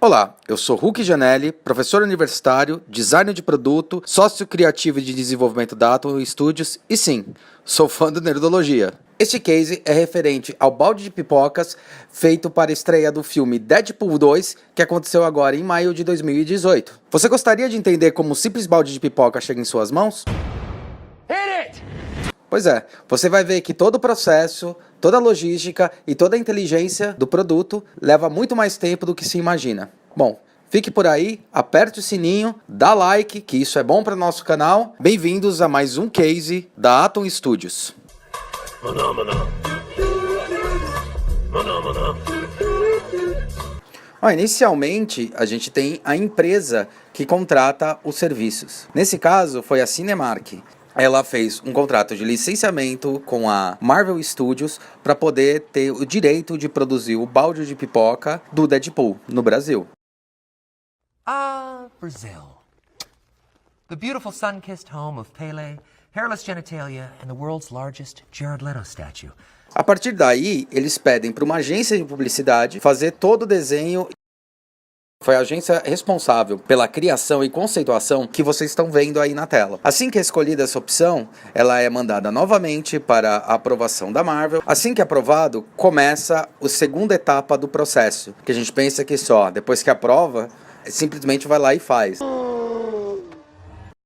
Olá, eu sou Hulk Janelli, professor universitário, designer de produto, sócio criativo de desenvolvimento da Atom Studios e sim, sou fã do Nerdologia. Este case é referente ao balde de pipocas feito para a estreia do filme Deadpool 2, que aconteceu agora em maio de 2018. Você gostaria de entender como um simples balde de pipoca chega em suas mãos? Pois é, você vai ver que todo o processo, toda a logística e toda a inteligência do produto leva muito mais tempo do que se imagina. Bom, fique por aí, aperte o sininho, dá like, que isso é bom para o nosso canal. Bem-vindos a mais um case da Atom Studios. Inicialmente, a gente tem a empresa que contrata os serviços. Nesse caso, foi a Cinemark. Ela fez um contrato de licenciamento com a Marvel Studios para poder ter o direito de produzir o balde de pipoca do Deadpool no Brasil. Brazil. The beautiful sun-kissed home of Pele, hairless genitalia, and the world's largest Jared Leto statue. A partir daí, eles pedem para uma agência de publicidade fazer todo o desenho. Foi a agência responsável pela criação e conceituação que vocês estão vendo aí na tela. Assim que é escolhida essa opção, ela é mandada novamente para a aprovação da Marvel. Assim que é aprovado, começa a segunda etapa do processo, que a gente pensa que só depois que aprova, simplesmente vai lá e faz.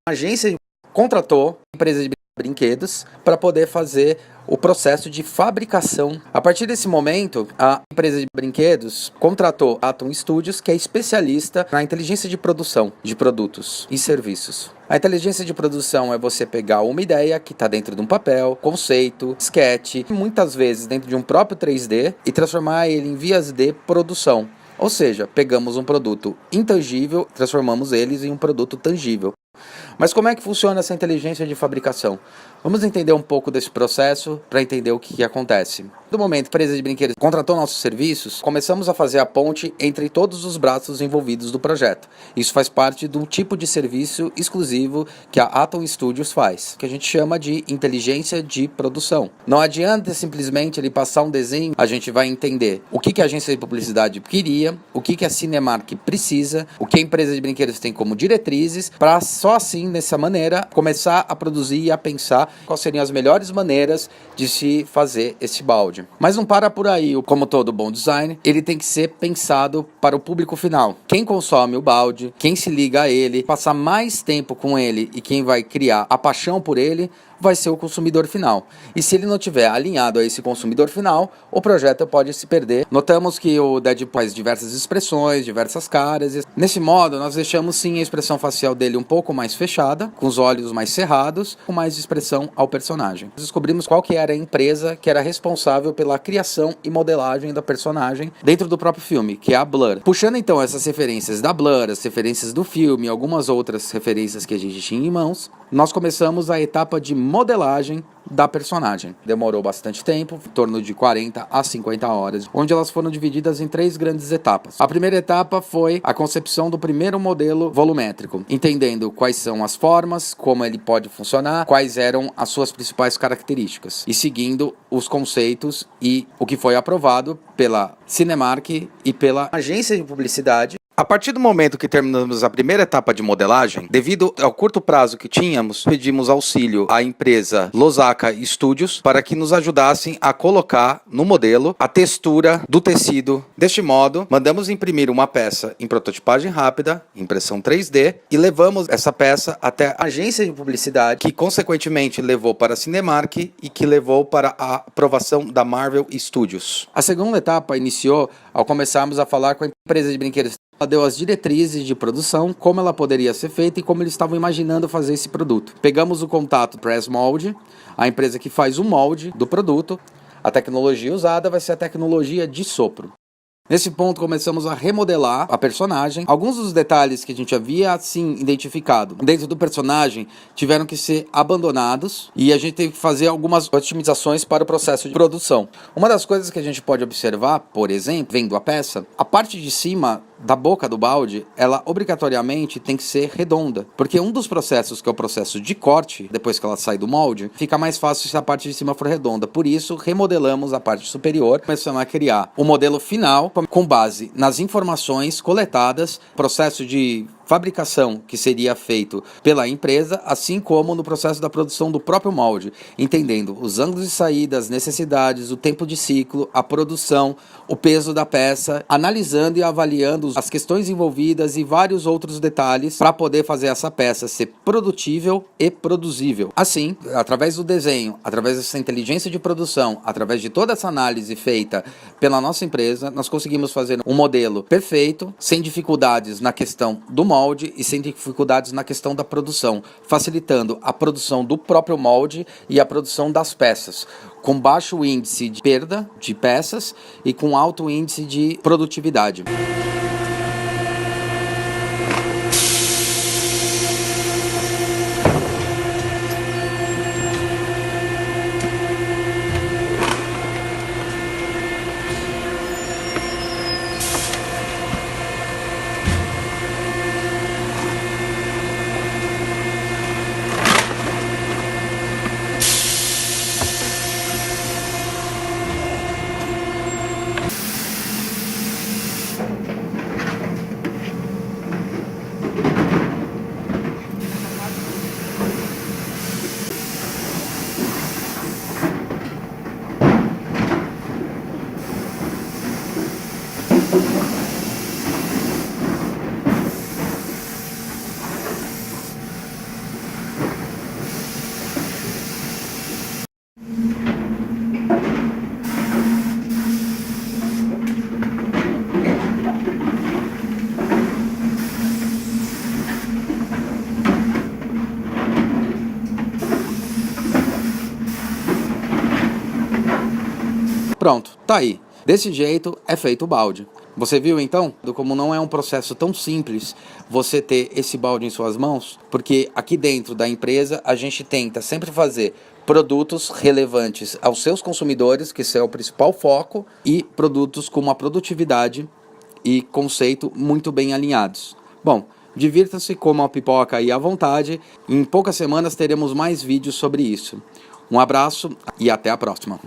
A agência contratou a empresa de brinquedos para poder fazer o processo de fabricação. A partir desse momento, a empresa de brinquedos contratou a Atom Studios, que é especialista na inteligência de produção de produtos e serviços. A inteligência de produção é você pegar uma ideia que está dentro de um papel, conceito, sketch, muitas vezes dentro de um próprio 3D, e transformar ele em vias de produção. Ou seja, pegamos um produto intangível, transformamos eles em um produto tangível. Mas como é que funciona essa inteligência de fabricação? Vamos entender um pouco desse processo para entender o que acontece. No momento que a empresa de brinquedos contratou nossos serviços, começamos a fazer a ponte entre todos os braços envolvidos do projeto. Isso faz parte de um tipo de serviço exclusivo que a Atom Studios faz, que a gente chama de inteligência de produção. Não adianta simplesmente ele passar um desenho, a gente vai entender o que a agência de publicidade queria, o que a Cinemark precisa, o que a empresa de brinquedos tem como diretrizes, para só assim, dessa maneira, começar a produzir e a pensar quais seriam as melhores maneiras de se fazer esse balde. Mas não para por aí, como todo bom design, ele tem que ser pensado para o público final. Quem consome o balde, quem se liga a ele, passar mais tempo com ele e quem vai criar a paixão por ele, vai ser o consumidor final. E se ele não estiver alinhado a esse consumidor final, o projeto pode se perder. Notamos que o Deadpool faz diversas expressões, diversas caras. Nesse modo, nós deixamos sim a expressão facial dele um pouco mais fechada, com os olhos mais cerrados, com mais expressão ao personagem. Descobrimos qual que era a empresa que era responsável pela criação e modelagem da personagem dentro do próprio filme, que é a Blur. Puxando então essas referências da Blur, as referências do filme e algumas outras referências que a gente tinha em mãos, nós começamos a etapa de modelagem da personagem. Demorou bastante tempo, em torno de 40 a 50 horas, onde elas foram divididas em 3 grandes etapas. A primeira etapa foi a concepção do primeiro modelo volumétrico, entendendo quais são as formas, como ele pode funcionar, quais eram as suas principais características, e seguindo os conceitos e o que foi aprovado pela Cinemark e pela agência de publicidade. A partir do momento que terminamos a primeira etapa de modelagem, devido ao curto prazo que tínhamos, pedimos auxílio à empresa Losaka Studios para que nos ajudassem a colocar no modelo a textura do tecido. Deste modo, mandamos imprimir uma peça em prototipagem rápida, impressão 3D, e levamos essa peça até a agência de publicidade, que consequentemente levou para a Cinemark e que levou para a aprovação da Marvel Studios. A segunda etapa iniciou ao começarmos a falar com a empresa de brinquedos. Ela deu as diretrizes de produção, como ela poderia ser feita e como eles estavam imaginando fazer esse produto. Pegamos o contato Press Mold, a empresa que faz o molde do produto. A tecnologia usada vai ser a tecnologia de sopro. Nesse ponto começamos a remodelar a personagem. Alguns dos detalhes que a gente havia assim identificado dentro do personagem tiveram que ser abandonados e a gente teve que fazer algumas otimizações para o processo de produção. Uma das coisas que a gente pode observar, por exemplo, vendo a peça, a parte de cima da boca do balde, ela obrigatoriamente tem que ser redonda, porque um dos processos, que é o processo de corte, depois que ela sai do molde, fica mais fácil se a parte de cima for redonda. Por isso, remodelamos a parte superior, começando a criar o modelo final com base nas informações coletadas, processo de fabricação que seria feito pela empresa, assim como no processo da produção do próprio molde, entendendo os ângulos de saída, as necessidades, o tempo de ciclo, a produção, o peso da peça, analisando e avaliando as questões envolvidas e vários outros detalhes para poder fazer essa peça ser produtível e produzível. Assim, através do desenho, através dessa inteligência de produção, através de toda essa análise feita pela nossa empresa, nós conseguimos fazer um modelo perfeito, sem dificuldades na questão do molde e sem dificuldades na questão da produção, facilitando a produção do próprio molde e a produção das peças, com baixo índice de perda de peças e com alto índice de produtividade. Pronto, tá aí. Desse jeito é feito o balde. Você viu então como não é um processo tão simples você ter esse balde em suas mãos? Porque aqui dentro da empresa a gente tenta sempre fazer produtos relevantes aos seus consumidores, que esse é o principal foco, e produtos com uma produtividade e conceito muito bem alinhados. Bom, divirta-se, coma a pipoca aí à vontade. Em poucas semanas teremos mais vídeos sobre isso. Um abraço e até a próxima.